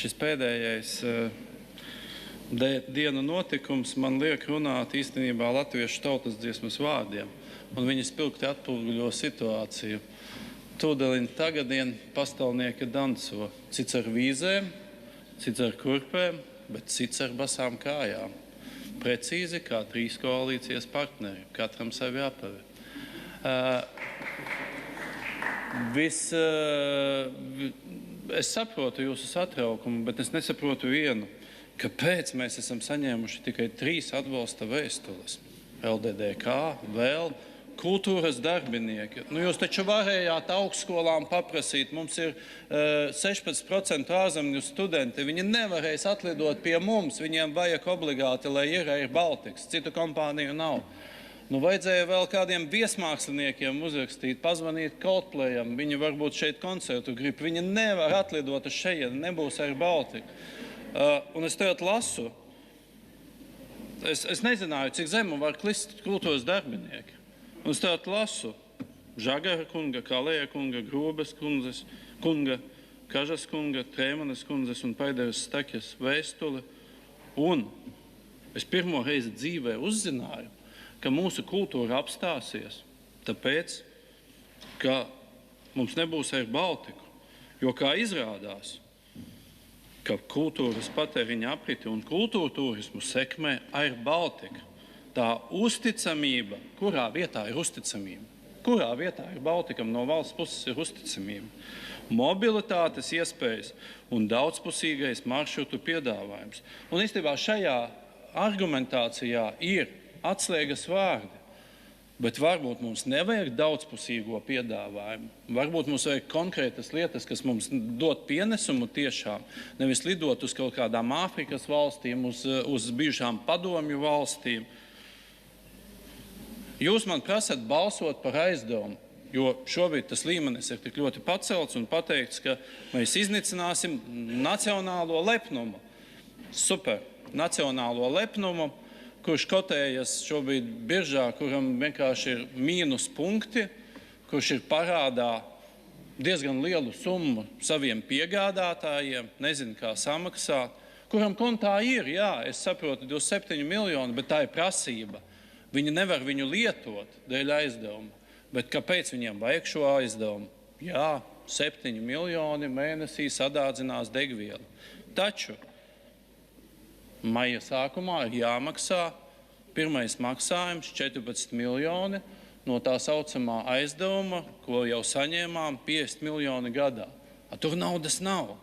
šis pēdējais dienu notikums man liek runāt īstenībā latviešu tautas dziesmas vārdiem, un viņi spilgti atpūguļo situāciju. Tūdaļ tagadien pastāvnieki danco, cits ar vīzēm, cits ar kurpēm, bet cits ar basām kājām. Precīzi kā 3 koalīcijas partneri, katram sevi apavi. Es saprotu jūsu satraukumu, bet es nesaprotu vienu. Kāpēc mēs esam saņēmuši tikai 3 atbalsta vēstules? LDDK, vēl kultūras darbinieki. Jūs taču varējāt augstskolām paprasīt. Mums ir 16% ārzemju studenti. Viņi nevarēs atlidot pie mums. Viņiem vajag obligāti, lai ir Air Baltics. Citu kompāniju nav. Vajadzēja vēl kādiem viesmāksliniekiem uzrakstīt, pazvanīt Coldplayam. Viņi varbūt šeit koncertu grib. Viņi nevar atlidot uz šeit, nebūs Air Baltica. Un es tagad lasu. Es nezināju, cik zemu var klist kultūras darbinieki. Un es tagad lasu Žagara kunga, Kalēja kunga, Grūbes kunga, Kažas kunga, Trēmanes kundzes un Paideres Stakjas vēstuli. Un es pirmo reizi dzīvē uzzināju, ka mūsu kultūra apstāsies, tāpēc, ka mums nebūs Air Baltiku. Jo, kā izrādās, ka kultūras patēriņa apriti un kultūra turismu sekmē Air Baltica. Tā uzticamība, kurā vietā ir uzticamība? Kurā vietā ir Baltikam no valsts puses ir uzticamība? Mobilitātes iespējas un daudzpusīgais maršrutu piedāvājums. Un īstenībā šajā argumentācijā ir atslēgas vārdi. Bet varbūt mums nevajag daudzpusīgo piedāvājumu. Varbūt mums vajag konkrētas lietas, kas mums dod pienesumu tiešām. Nevis lidot uz kaut kādām Āfrikas valstīm, uz bijušām padomju valstīm. Jūs man prasat balsot par aizdevumu, jo šobrīd tas līmenis ir tik ļoti pacelts un pateikts, ka mēs iznīcināsim nacionālo lepnumu. Super, nacionālo lepnumu, kurš kotējas šobrīd biržā, kuram vienkārši ir mīnus punkti, kurš ir parādā diezgan lielu summu saviem piegādātājiem, nezinu, kā samaksāt, kuram kontā ir, jā, es saprotu, 27 miljoni, bet tā ir prasība. Viņi nevar viņu lietot dēļ aizdevuma. Bet kāpēc viņiem vajag šo aizdevumu? Jā, 7 miljoni mēnesī sadādzinās degvielu. Taču maija sākumā ir jāmaksā pirmais maksājums 14 miljoni no tā saucamā aizdevuma, ko jau saņēmām 50 miljoni gadā. Tur naudas nav.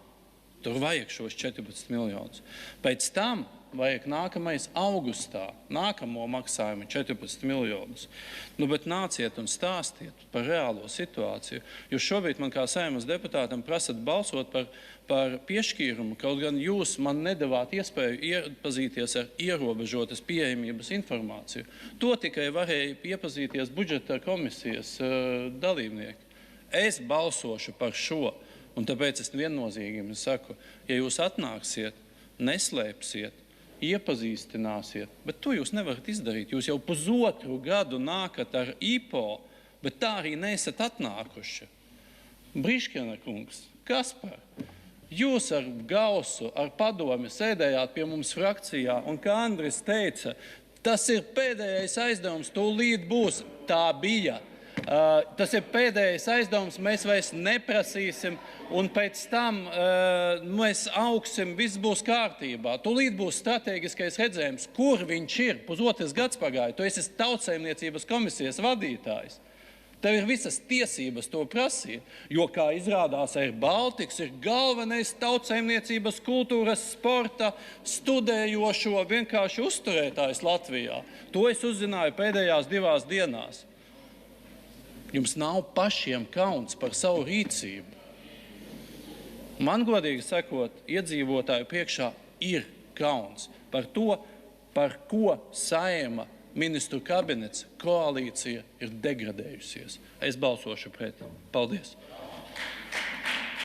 Tur vajag šos 14 miljonus. Pēc tam vajag nākamais augustā, nākamo maksājumu 14 miljonus. Bet nāciet un stāstiet par reālo situāciju. Jo šobrīd man kā Saeimas deputātam prasat balsot par piešķīrumu, kaut gan jūs man nedavāt iespēju iepazīties ar ierobežotas pieejamības informāciju. To tikai varēja iepazīties budžeta komisijas dalībnieki. Es balsošu par šo, un tāpēc es viennozīmīgi saku, ja jūs atnāksiet, neslēpsiet, iepazīstināsiet, bet to jūs nevarat izdarīt. Jūs jau pusotru gadu nākat ar IPO, bet tā arī neesat atnākuši. Briškena kungs, Kaspar, jūs ar Gausu, ar padomi sēdējāt pie mums frakcijā, un kā Andris teica, tas ir pēdējais aizdevums, tūlīt būs. Tā bija. Tas ir pēdējais aizdevums, mēs vairs neprasīsim, un pēc tam mēs augsim, viss būs kārtībā. Tūlīt būs strateģiskais redzējums, kur viņš ir. Pusotrs gads pagāja, tu esi Tautsaimniecības komisijas vadītājs. Tev ir visas tiesības to prasīt, jo, kā izrādās, Air Baltics ir galvenais tautsaimniecības, kultūras, sporta, studējošo vienkārši uzturētājs Latvijā. To es uzzināju pēdējās 2 dienās. Jums nav pašiem kauns par savu rīcību. Man, godīgi sakot, iedzīvotāju priekšā ir kauns par to, par ko Saeima, ministru kabinets, koalīcija ir degradējusies. Es balsošu pret. Paldies!